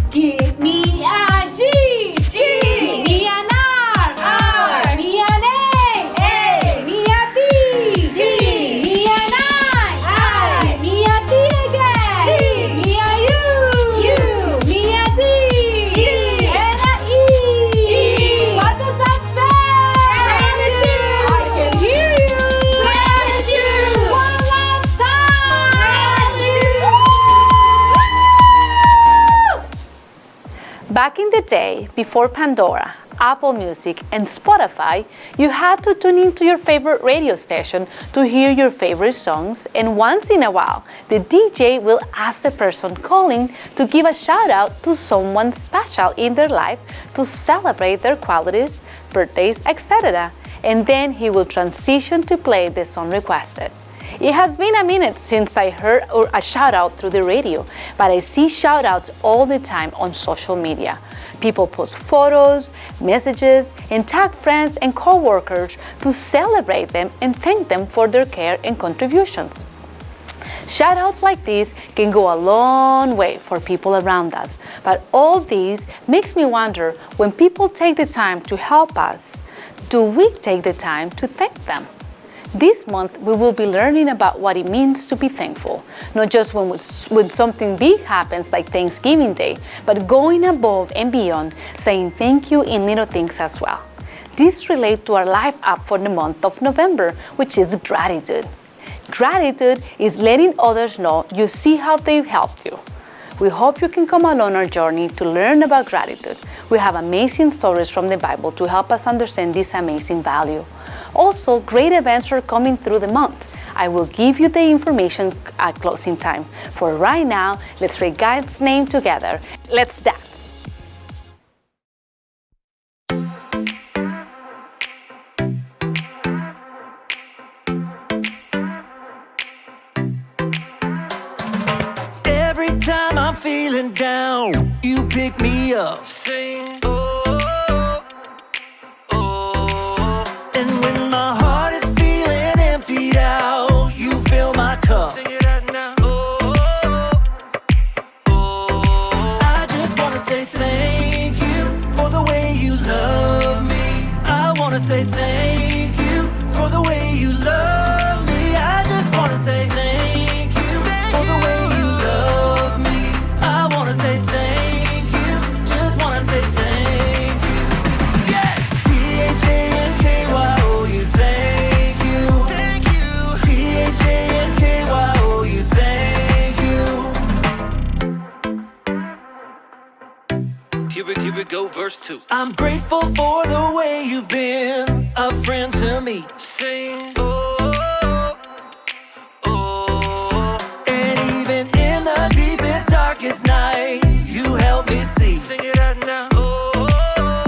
Give me a G. G. Give me an R. R. Give me an A. A. Give me a T. T. Give me an I. I. Give me a T again. T. Give me a U. U. Give me a D. D. And a E. E. What does that spell? Gratitude. I can hear you. Gratitude. One last time. Gratitude. Back in the day, before Pandora, Apple Music, and Spotify, you had to tune into your favorite radio station to hear your favorite songs, and once in a while, the DJ will ask the person calling to give a shout out to someone special in their life to celebrate their qualities, birthdays, etc. And then he will transition to play the song requested. It has been a minute since I heard a shout out through the radio, but I see shout outs all the time on social media. People post photos, messages, and tag friends and co-workers to celebrate them and thank them for their care and contributions. Shout outs like these can go a long way for people around us, but all these makes me wonder, when people take the time to help us, do we take the time to thank them? This month, we will be learning about what it means to be thankful, not just when something big happens like Thanksgiving Day, but going above and beyond, saying thank you in little things as well. This relates to our life app for the month of November, which is gratitude. Gratitude is letting others know you see how they've helped you. We hope you can come along our journey to learn about gratitude. We have amazing stories from the Bible to help us understand this amazing value. Also, great events are coming through the month. I will give you the information at closing time. For right now, let's read God's name together. Let's dance. Every time I'm feeling down, you pick me up. Sing, oh, oh, oh. And when my heart is feeling emptied out, you fill my cup. Sing it out now. Oh, oh, oh. I just wanna say thank you for the way you love me. I wanna say thank you for the way you love me. I just wanna say thank you for the way you love me. I wanna say thank you, just wanna say thank you. Yeah! T-H-A-N-K-Y-O-U, thank you. Thank you. T-H-A-N-K-Y-O-U, thank you. Here we go, verse 2. I'm grateful for the way you've been a friend to me. Sing, oh, oh. And even in the deepest, darkest night, you help me see. Sing it out now. Oh,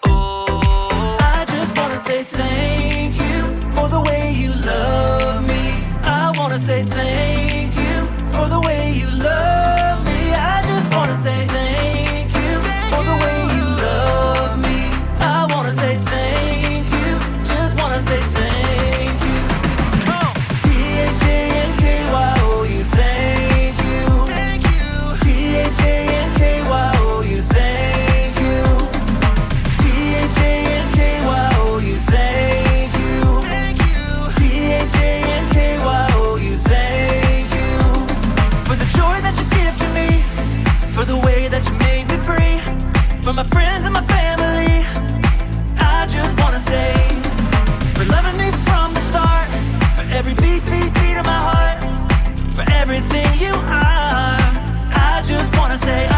oh. I just wanna say thank you for the way you love me. I wanna say thank you for the way you love me. I just wanna say thank you for the way you love me. I wanna say thank you, just wanna say thank you. T-H-A-N-K-Y-O-U, thank you. Thank you. T-H-A-N-K-Y-O-U, thank you. T-H-A-N-K-Y-O-U, thank you. Thank you. T-H-A-N-K-Y-O-U, thank you. For the joy that you give to me, for the way that you made me free, for my friends and my family, I just wanna say, for loving me from the start, for every beat of my heart, for everything you are. I just wanna say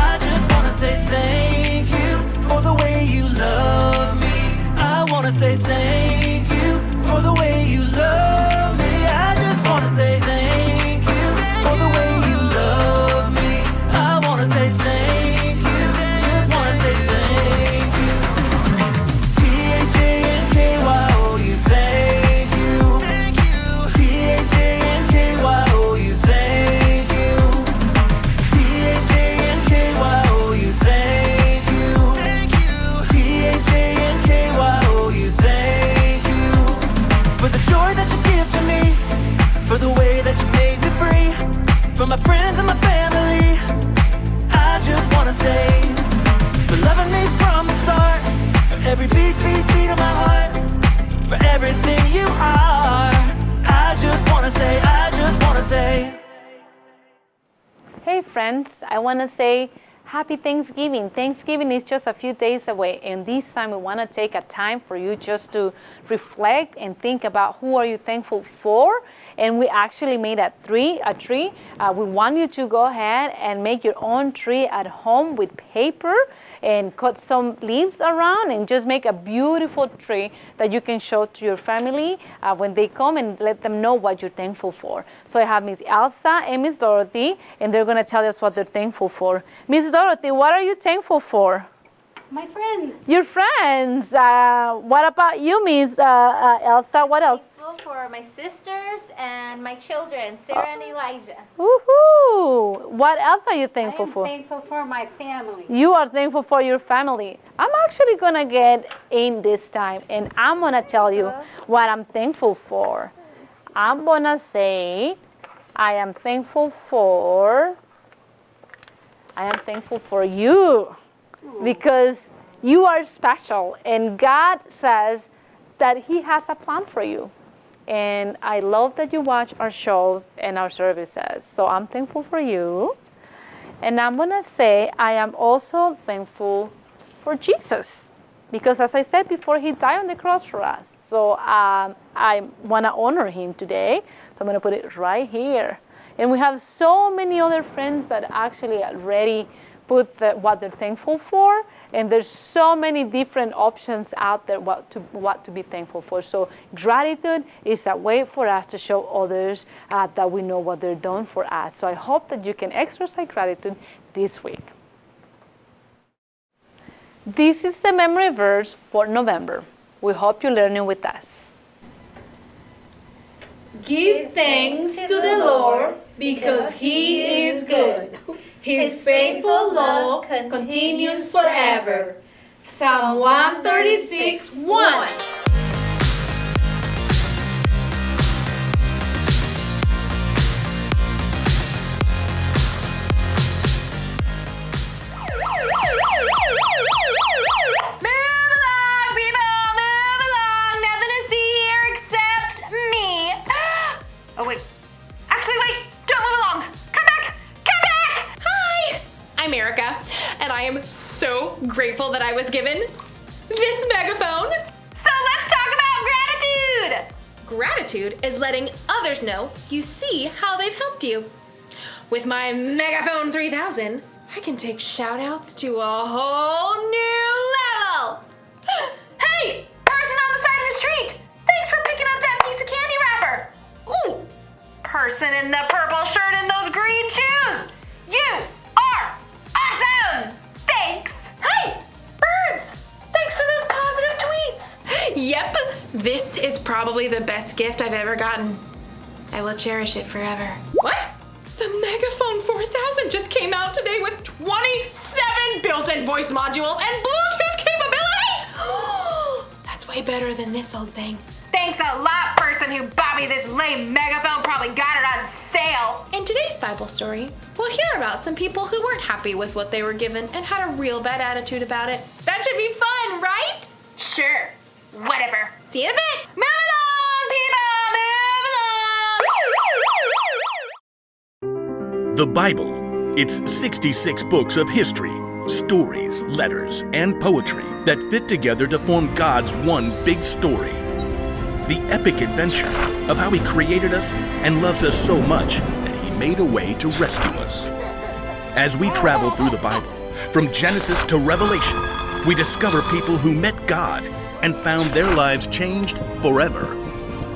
thank you for the way you love me. I wanna say thank you for the way you love me. I just wanna say thank you for the way you love me. I wanna say thank you, just wanna say thank you. T-H-A-N-K-Y-O-U, thank you. Thank you. T-H-A-N-K-Y-O-U, thank you. T-H-A-N-K-Y-O-U, thank you. Thank you. T-H-A-N-K-Y-O-U, thank you. For the joy that you give to me, for the way that you made me free, for my friends and my family, I just wanna say, for loving me from the start, for every beat, beat, beat of my heart, for everything you are. I just wanna say, I just wanna say. Hey friends, I want to say happy Thanksgiving. Thanksgiving is just a few days away, and this time we want to take a time for you just to reflect and think about who are you thankful for. And we actually made a tree. We want you to go ahead and make your own tree at home with paper and cut some leaves around and just make a beautiful tree that you can show to your family when they come, and let them know what you're thankful for. So I have Miss Elsa and Miss Dorothy, and they're going to tell us what they're thankful for. Miss Dorothy, what are you thankful for? My friends. Your friends. What about you, Miss Elsa? What else? Thankful for my sisters and my children, Sarah and Elijah. Woohoo! What else are you thankful for? I'm thankful for my family. You are thankful for your family. I'm actually going to get in this time, and I'm going to tell you what I'm thankful for. I'm going to say I am thankful for you, because you are special, and God says that He has a plan for you. And I love that you watch our shows and our services. So I'm thankful for you. And I'm going to say I am also thankful for Jesus, because as I said before, He died on the cross for us. So I want to honor Him today. So I'm going to put it right here. And we have so many other friends that actually already put what they're thankful for. And there's so many different options out there what to be thankful for. So gratitude is a way for us to show others that we know what they're doing for us. So I hope that you can exercise gratitude this week. This is the memory verse for November. We hope you learn it with us. Give thanks to the Lord because He is good. His faithful love continues forever. Psalm 136:1. And I am so grateful that I was given this megaphone. So let's talk about gratitude. Gratitude is letting others know you see how they've helped you. With my Megaphone 3000, I can take shout outs to a whole new level. Hey, person on the side of the street, thanks for picking up that piece of candy wrapper. Ooh, person in the purple shirt and those green shoes, you are awesome! Thanks! Hey! Birds! Thanks for those positive tweets! Yep, this is probably the best gift I've ever gotten. I will cherish it forever. What? The Megaphone 4000 just came out today with 27 built-in voice modules and Bluetooth capabilities! That's way better than this old thing. Thanks a lot, person who bought me this lame megaphone. Probably got it on sale. In today's Bible story, we'll hear about some people who weren't happy with what they were given and had a real bad attitude about it. That should be fun, right? Sure. Whatever. See you in a bit. Move along, people. Move along. The Bible. It's 66 books of history, stories, letters, and poetry that fit together to form God's one big story. The epic adventure of how He created us and loves us so much that He made a way to rescue us. As we travel through the Bible, from Genesis to Revelation, we discover people who met God and found their lives changed forever.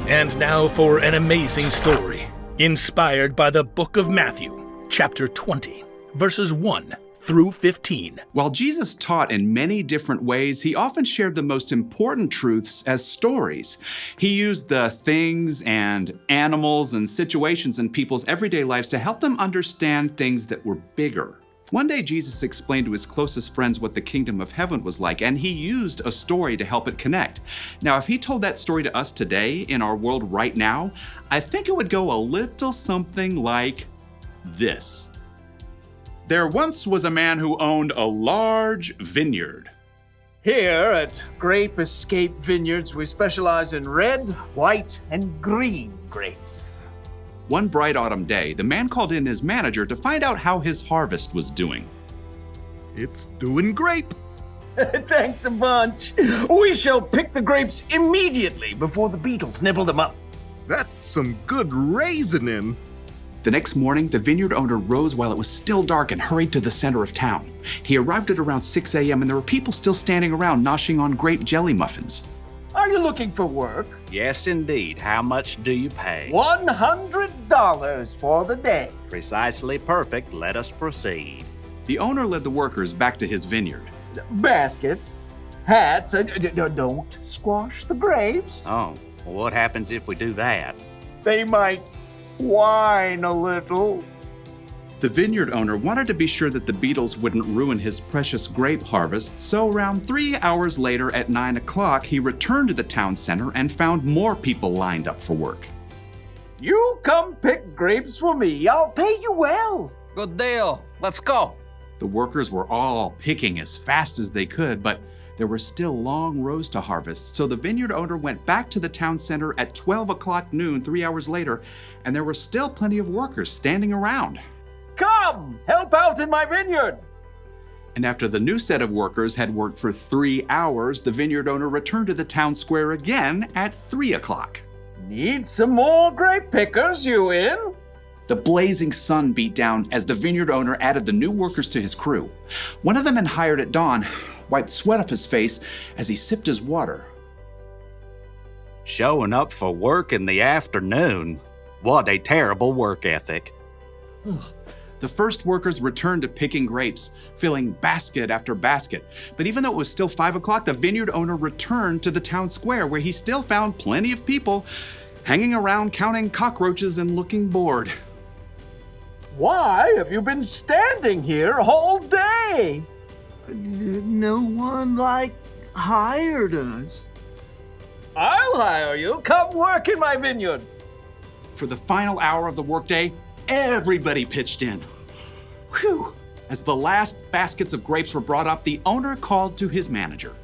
And now for an amazing story, inspired by the book of Matthew, chapter 20, verses 1 through 15. While Jesus taught in many different ways, He often shared the most important truths as stories. He used the things and animals and situations in people's everyday lives to help them understand things that were bigger. One day, Jesus explained to His closest friends what the kingdom of heaven was like, and He used a story to help it connect. Now, if He told that story to us today in our world right now, I think it would go a little something like this. There once was a man who owned a large vineyard. Here at Grape Escape Vineyards, we specialize in red, white, and green grapes. One bright autumn day, the man called in his manager to find out how his harvest was doing. It's doing great. Thanks a bunch. We shall pick the grapes immediately before the beetles nibble them up. That's some good raisoning. The next morning, the vineyard owner rose while it was still dark and hurried to the center of town. He arrived at around 6 a.m. and there were people still standing around noshing on grape jelly muffins. Are you looking for work? Yes, indeed. How much do you pay? $100 for the day. Precisely perfect. Let us proceed. The owner led the workers back to his vineyard. Baskets, hats, don't squash the grapes. Oh, well, what happens if we do that? They might whine a little. The vineyard owner wanted to be sure that the beetles wouldn't ruin his precious grape harvest, so around 3 hours later at 9 o'clock, he returned to the town center and found more people lined up for work. You come pick grapes for me. I'll pay you well. Good deal. Let's go. The workers were all picking as fast as they could, but there were still long rows to harvest, so the vineyard owner went back to the town center at 12 o'clock noon 3 hours later, and there were still plenty of workers standing around. Come, help out in my vineyard. And after the new set of workers had worked for 3 hours, the vineyard owner returned to the town square again at 3 o'clock. Need some more grape pickers, you in? The blazing sun beat down as the vineyard owner added the new workers to his crew. One of them had hired at dawn wiped sweat off his face as he sipped his water. Showing up for work in the afternoon. What a terrible work ethic. The first workers returned to picking grapes, filling basket after basket. But even though it was still 5 o'clock, the vineyard owner returned to the town square where he still found plenty of people hanging around counting cockroaches and looking bored. Why have you been standing here all day? No one, hired us. I'll hire you. Come work in my vineyard. For the final hour of the workday, everybody pitched in. Whew! As the last baskets of grapes were brought up, the owner called to his manager.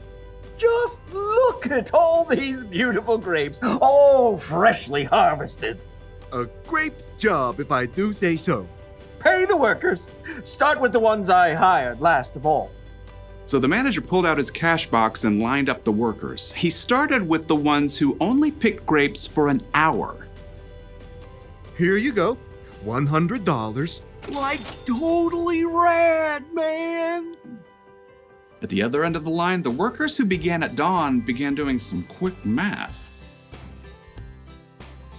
Just look at all these beautiful grapes, all freshly harvested. A great job, if I do say so. Pay the workers. Start with the ones I hired last of all. So the manager pulled out his cash box and lined up the workers. He started with the ones who only picked grapes for an hour. Here you go. $100. Totally rad, man. At the other end of the line, the workers who began at dawn began doing some quick math.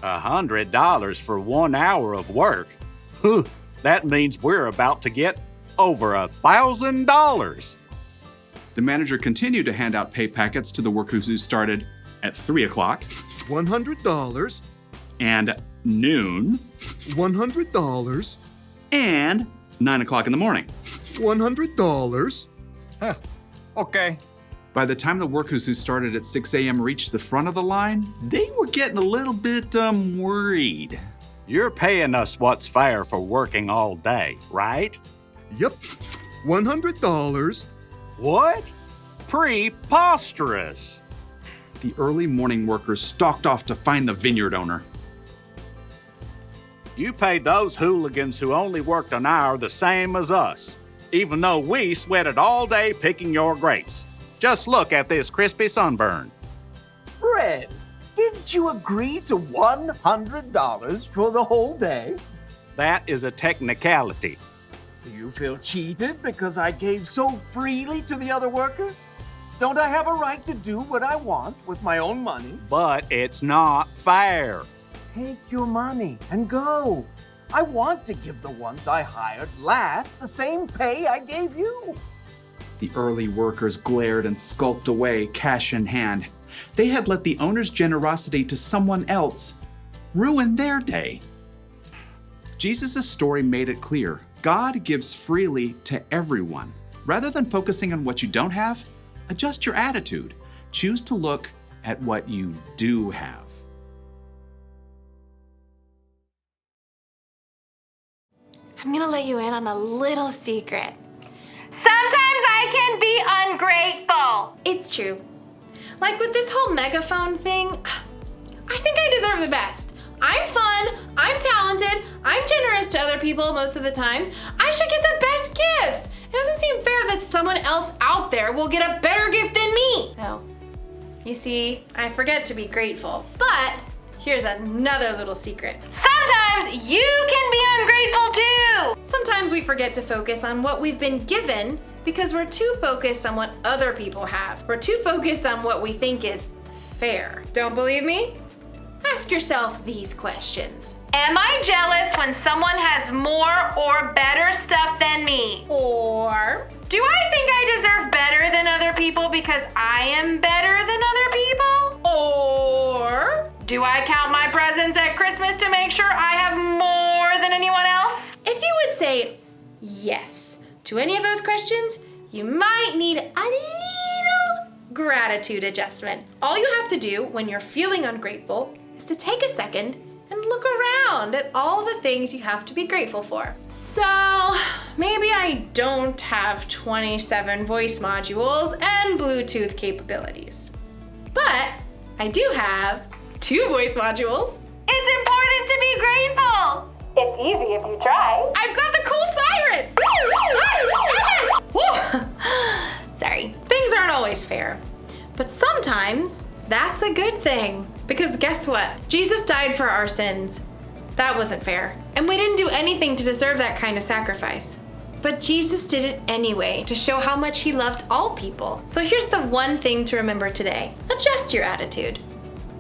$100 for 1 hour of work? That means we're about to get over $1,000. The manager continued to hand out pay packets to the workers who started at 3 o'clock. $100. And noon. $100. And 9 o'clock in the morning. $100. Okay. By the time the workers who started at 6 a.m. reached the front of the line, they were getting a little bit worried. You're paying us what's fair for working all day, right? Yep. $100. What? Preposterous. The early morning workers stalked off to find the vineyard owner. You paid those hooligans who only worked an hour the same as us, even though we sweated all day picking your grapes. Just look at this crispy sunburn. Fred, didn't you agree to $100 for the whole day? That is a technicality. Do you feel cheated because I gave so freely to the other workers? Don't I have a right to do what I want with my own money? But it's not fair. Take your money and go. I want to give the ones I hired last the same pay I gave you. The early workers glared and skulked away, cash in hand. They had let the owner's generosity to someone else ruin their day. Jesus' story made it clear. God gives freely to everyone. Rather than focusing on what you don't have, adjust your attitude. Choose to look at what you do have. I'm gonna let you in on a little secret. Sometimes I can be ungrateful. It's true. Like with this whole megaphone thing, I think I deserve the best. I'm fun, I'm talented, I'm generous to other people most of the time. I should get the best gifts. It doesn't seem fair that someone else out there will get a better gift than me. No. You see, I forget to be grateful. But here's another little secret. Sometimes you can be ungrateful too. Sometimes we forget to focus on what we've been given because we're too focused on what other people have. We're too focused on what we think is fair. Don't believe me? Ask yourself these questions. Am I jealous when someone has more or better stuff than me? Or do I think I deserve better than other people because I am better than other people? Or do I count my presents at Christmas to make sure I have more than anyone else? If you would say yes to any of those questions, you might need a little gratitude adjustment. All you have to do when you're feeling ungrateful is to take a second and look around at all the things you have to be grateful for. So maybe I don't have 27 voice modules and Bluetooth capabilities, but I do have 2 voice modules. It's important to be grateful. It's easy if you try. I've got the cool siren. Sorry, things aren't always fair, but sometimes that's a good thing. Because guess what? Jesus died for our sins. That wasn't fair. And we didn't do anything to deserve that kind of sacrifice. But Jesus did it anyway to show how much he loved all people. So here's the one thing to remember today. Adjust your attitude.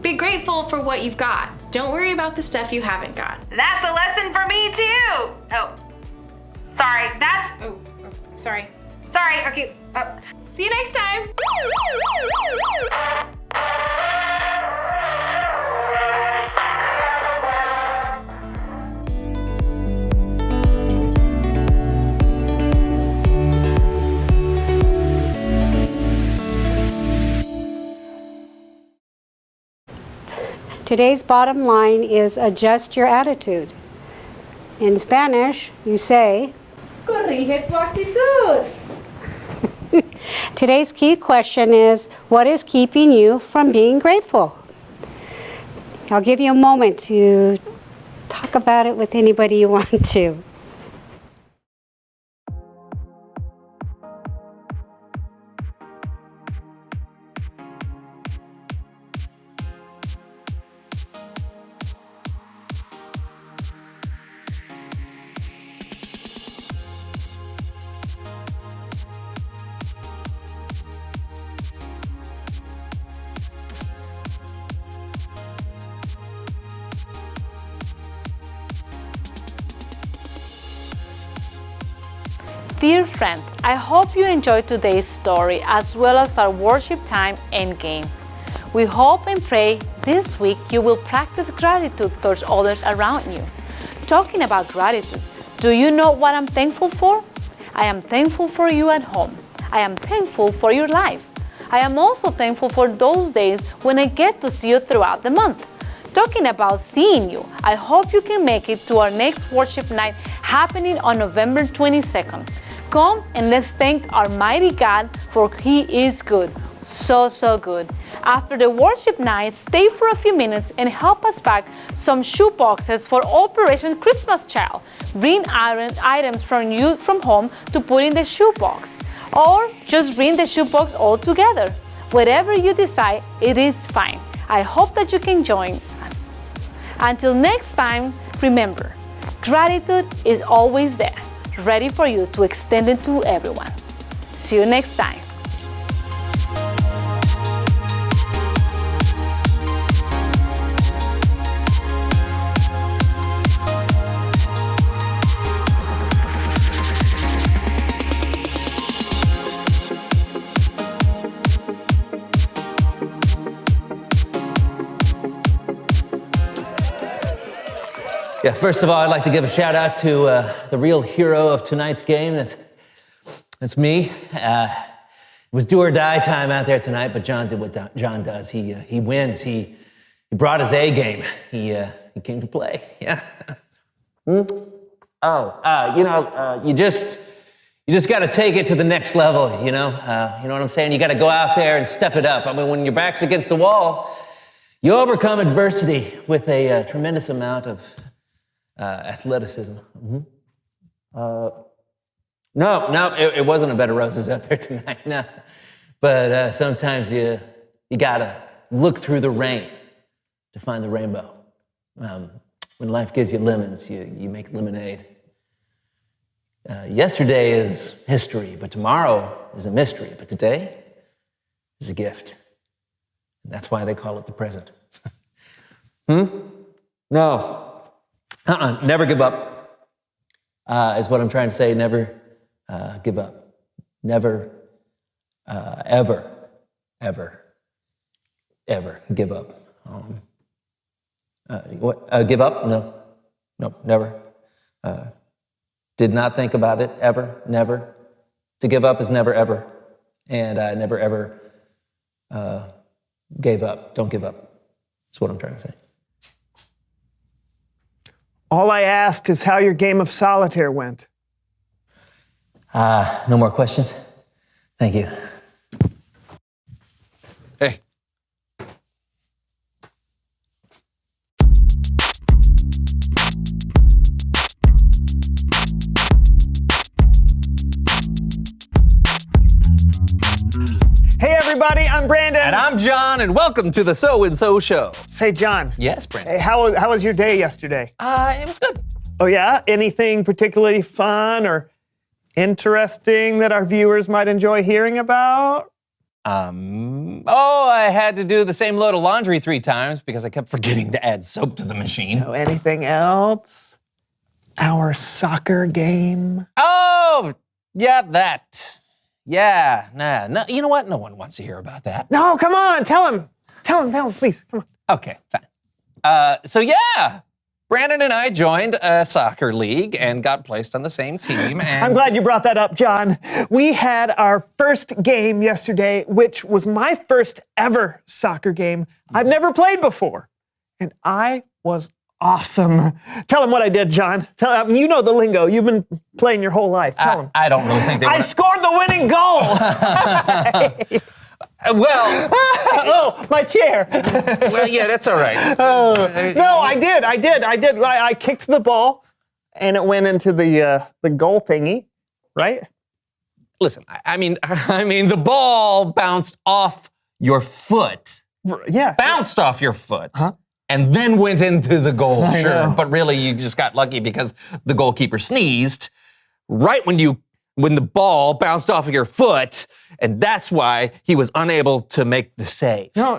Be grateful for what you've got. Don't worry about the stuff you haven't got. That's a lesson for me too. Sorry, okay. See you next time. Today's bottom line is adjust your attitude. In Spanish, you say, Corrige tu actitud. Today's key question is, what is keeping you from being grateful? I'll give you a moment to talk about it with anybody you want to. Dear friends, I hope you enjoyed today's story as well as our worship time and game. We hope and pray this week you will practice gratitude towards others around you. Talking about gratitude, do you know what I'm thankful for? I am thankful for you at home. I am thankful for your life. I am also thankful for those days when I get to see you throughout the month. Talking about seeing you, I hope you can make it to our next worship night happening on November 22nd. Come and let's thank our mighty God, for He is good. So good. After the worship night, stay for a few minutes and help us pack some shoe boxes for Operation Christmas Child. Bring items from home to put in the shoe box, or just bring the shoe box all together. Whatever you decide, it is fine. I hope that you can join us. Until next time, remember, gratitude is always there, ready for you to extend it to everyone. See you next time. Yeah, first of all, I'd like to give a shout out to the real hero of tonight's game. That's me. It was do or die time out there tonight, but John did what John does. He wins. He brought his A game. He came to play. Yeah. You just got to take it to the next level, you know? You know what I'm saying? You got to go out there and step it up. I mean, when your back's against the wall, you overcome adversity with a tremendous amount of athleticism. No, it wasn't a bed of roses out there tonight, no. But sometimes you got to look through the rain to find the rainbow. When life gives you lemons, you make lemonade. Yesterday is history, but tomorrow is a mystery. But today is a gift. And that's why they call it the present. No. Never give up, is what I'm trying to say. Never give up. Never, ever give up. Give up? No, never. Did not think about it, ever, never. To give up is never, ever. And I never, ever gave up. Don't give up. That's what I'm trying to say. All I asked is how your game of solitaire went. No more questions? Thank you. Hey. Hey everybody, I'm Brandon. And I'm John, and welcome to the So-and-So Show. Say, John. Yes, Brandon. Hey, how was your day yesterday? It was good. Oh yeah? Anything particularly fun or interesting that our viewers might enjoy hearing about? I had to do the same load of laundry 3 times because I kept forgetting to add soap to the machine. No, anything else? Our soccer game? Oh, yeah, that. Yeah, no, you know what? No one wants to hear about that. No, come on, tell him, please, come on. Okay, fine. So yeah, Brandon and I joined a soccer league and got placed on the same team. And I'm glad you brought that up, John. We had our first game yesterday, which was my first ever soccer game. I've never played before, and I was awesome. Tell him what I did, John. Tell him, you know the lingo. You've been playing your whole life. Tell him. I don't really think they I scored the winning goal. Well. Oh, my chair. Well, yeah, that's all right. No, I did. I kicked the ball, and it went into the goal thingy, right? Listen, I mean, the ball bounced off your foot. Yeah. Bounced off your foot. Huh? And then went into the goal, I sure. know. But really, you just got lucky because the goalkeeper sneezed right when the ball bounced off of your foot, and that's why he was unable to make the save. No,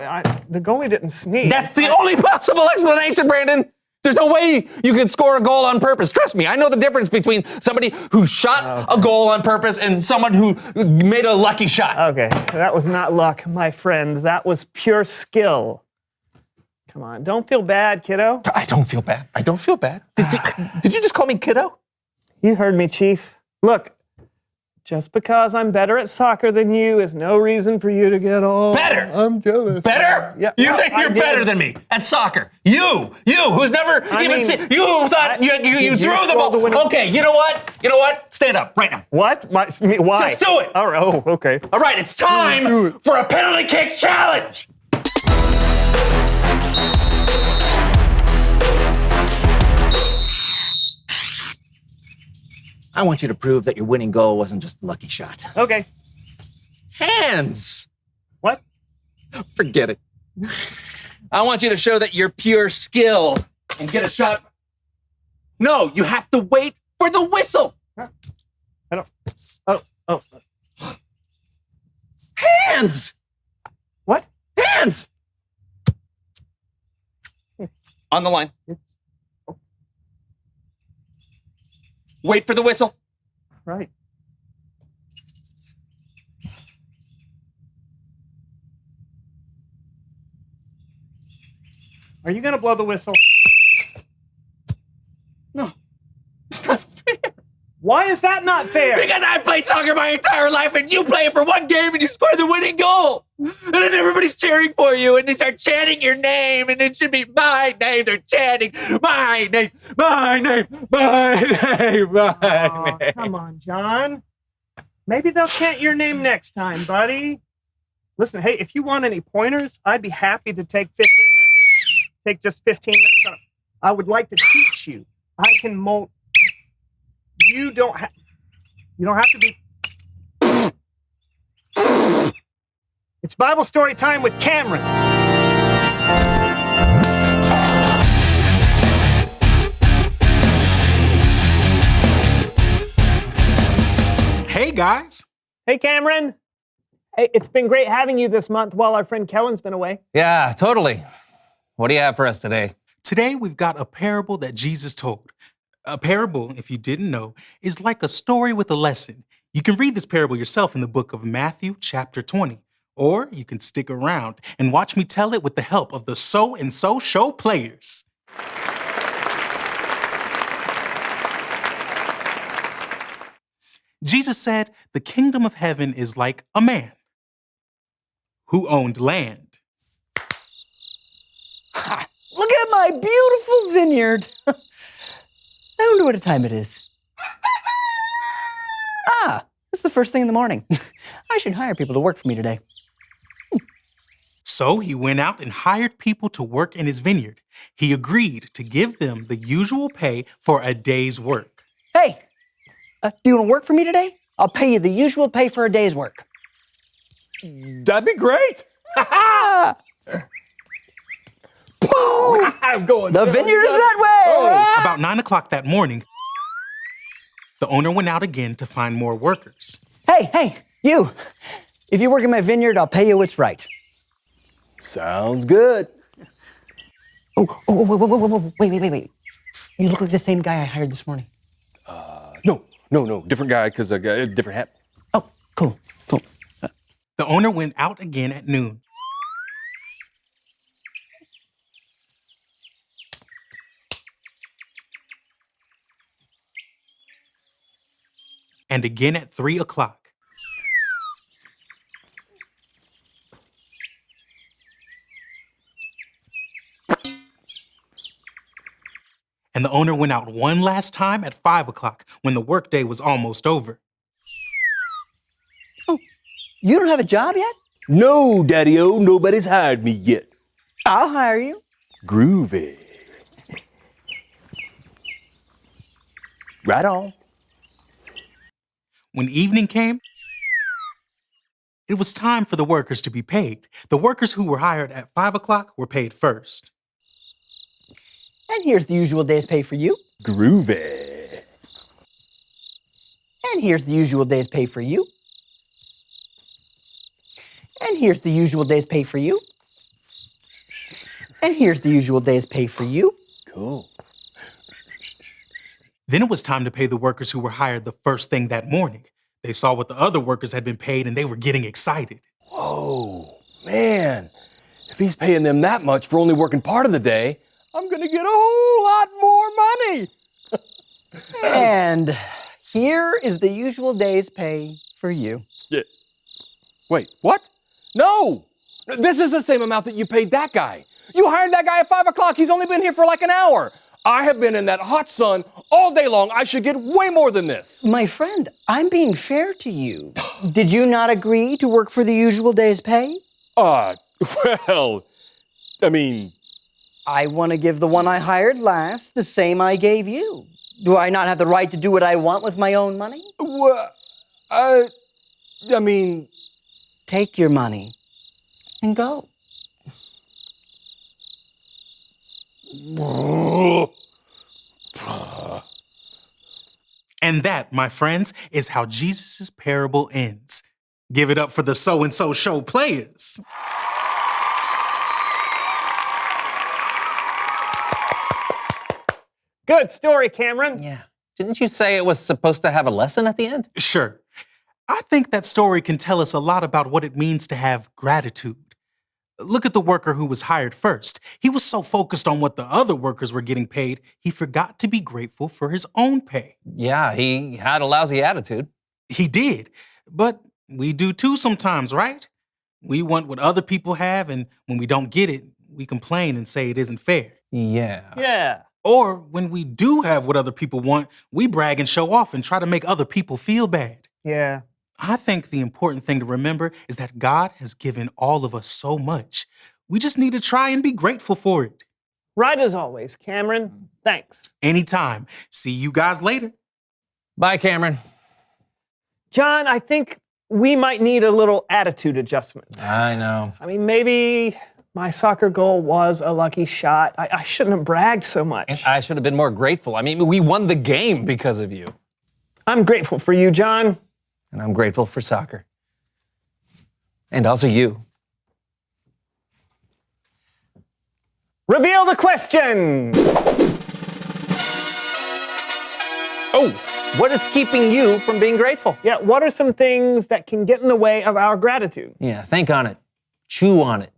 the goalie didn't sneeze. That's the only possible explanation, Brandon. There's no way you could score a goal on purpose. Trust me, I know the difference between somebody who shot a goal on purpose and someone who made a lucky shot. Okay, that was not luck, my friend. That was pure skill. Come on, don't feel bad, kiddo. I don't feel bad. Did you just call me kiddo? You heard me, Chief. Look, just because I'm better at soccer than you is no reason for you to get all... Better? I'm jealous. Better? Yeah, You well, think I you're did. better than me at soccer? You who's never seen... You who thought you did threw you the scroll ball... the winning- Okay, you know what? Stand up right now. What? Why? Just do it. All right, okay. All right, it's time for a penalty kick challenge. I want you to prove that your winning goal wasn't just a lucky shot. Okay. Hands. What? Forget it. I want you to show that you're pure skill and get a shot. No, you have to wait for the whistle. I don't... Oh. Hands. What? Hands. On the line. Wait for the whistle. Right. Are you gonna blow the whistle? No. It's not fair. Why is that not fair? Because I played soccer my entire life and you play it for one game and you score the winning goal. And then everybody's cheering for you and they start chanting your name and it should be my name. They're chanting my name, my name, my name, my name. Come on, John. Maybe they'll chant your name next time, buddy. Listen, hey, if you want any pointers, I'd be happy to take 15 minutes. Take just 15 minutes. I would like to teach you. I can mold. You don't have to be. It's Bible story time with Cameron. Hey, guys. Hey, Cameron. Hey, it's been great having you this month while our friend Kellen's been away. Yeah, totally. What do you have for us today? Today, we've got a parable that Jesus told. A parable, if you didn't know, is like a story with a lesson. You can read this parable yourself in the book of Matthew, chapter 20. Or you can stick around and watch me tell it with the help of the So and So Show players. Jesus said, the kingdom of heaven is like a man who owned land. Look at my beautiful vineyard. I wonder what time it is. It's the first thing in the morning. I should hire people to work for me today. So he went out and hired people to work in his vineyard. He agreed to give them the usual pay for a day's work. Hey, do you want to work for me today? I'll pay you the usual pay for a day's work. That'd be great. I'm going. The vineyard is that way. About 9 o'clock that morning, the owner went out again to find more workers. Hey, you. If you work in my vineyard, I'll pay you what's right. Sounds good. Wait. You look like the same guy I hired this morning. No, different guy because I got a different hat. Oh, cool. The owner went out again at noon. And again at 3 o'clock. And the owner went out one last time at 5 o'clock when the workday was almost over. Oh, you don't have a job yet? No, Daddy-O, nobody's hired me yet. I'll hire you. Groovy. Right on. When evening came, it was time for the workers to be paid. The workers who were hired at 5 o'clock were paid first. And here's the usual day's pay for you. Groovy. And here's the usual day's pay for you. And here's the usual day's pay for you. And here's the usual day's pay for you. Cool. Then it was time to pay the workers who were hired the first thing that morning. They saw what the other workers had been paid and they were getting excited. Whoa, man. If he's paying them that much for only working part of the day, I'm gonna get a whole lot more money. And here is the usual day's pay for you. Yeah. Wait, what? No! This is the same amount that you paid that guy. You hired that guy at 5 o'clock. He's only been here for like an hour. I have been in that hot sun all day long. I should get way more than this. My friend, I'm being fair to you. Did you not agree to work for the usual day's pay? Well, I mean... I want to give the one I hired last the same I gave you. Do I not have the right to do what I want with my own money? Well, I mean... Take your money and go. And that, my friends, is how Jesus' parable ends. Give it up for the So-and-So Show players. Good story, Cameron. Yeah. Didn't you say it was supposed to have a lesson at the end? Sure. I think that story can tell us a lot about what it means to have gratitude. Look at the worker who was hired first. He was so focused on what the other workers were getting paid, he forgot to be grateful for his own pay. Yeah, he had a lousy attitude. He did, but we do too sometimes, right? We want what other people have, and when we don't get it, we complain and say it isn't fair. Yeah. Yeah. Or when we do have what other people want, we brag and show off and try to make other people feel bad. Yeah. I think the important thing to remember is that God has given all of us so much. We just need to try and be grateful for it. Right as always, Cameron. Thanks. Anytime. See you guys later. Bye, Cameron. John, I think we might need a little attitude adjustment. I know. I mean, maybe my soccer goal was a lucky shot. I shouldn't have bragged so much. I should have been more grateful. I mean, we won the game because of you. I'm grateful for you, John. And I'm grateful for soccer. And also you. Reveal the question! Oh, what is keeping you from being grateful? Yeah, what are some things that can get in the way of our gratitude? Yeah, think on it. Chew on it.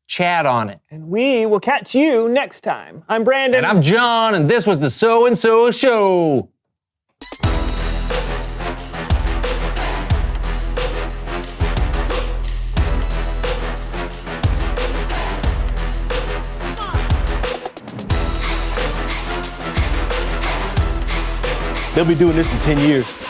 Chat on it. And we will catch you next time. I'm Brandon. And I'm John, and this was the So and So Show. They'll be doing this in 10 years.